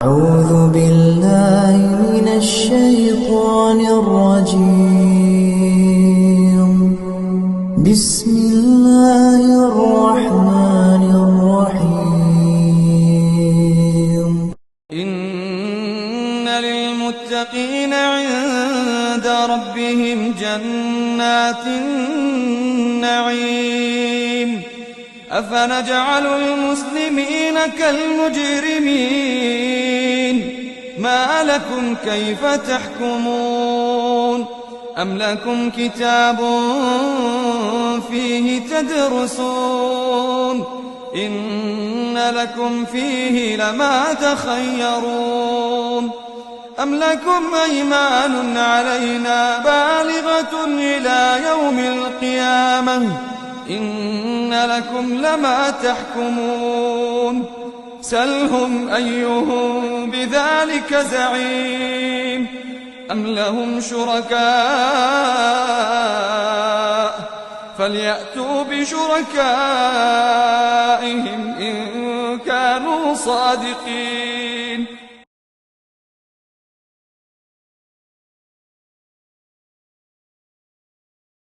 أعوذ بالله من الشيطان الرجيم. بسم الله الرحمن الرحيم. إن للمتقين عند ربهم جنات النعيم أفنجعل المسلمين كالمجرمين ما لكم كيف تحكمون أم لكم كتاب فيه تدرسون إن لكم فيه لما تخيرون أم لكم أيمان علينا بالغة إلى يوم القيامة إن لكم لما تحكمون سلهم أيهم بذلك زعيم أم لهم شركاء فليأتوا بشركائهم إن كانوا صادقين.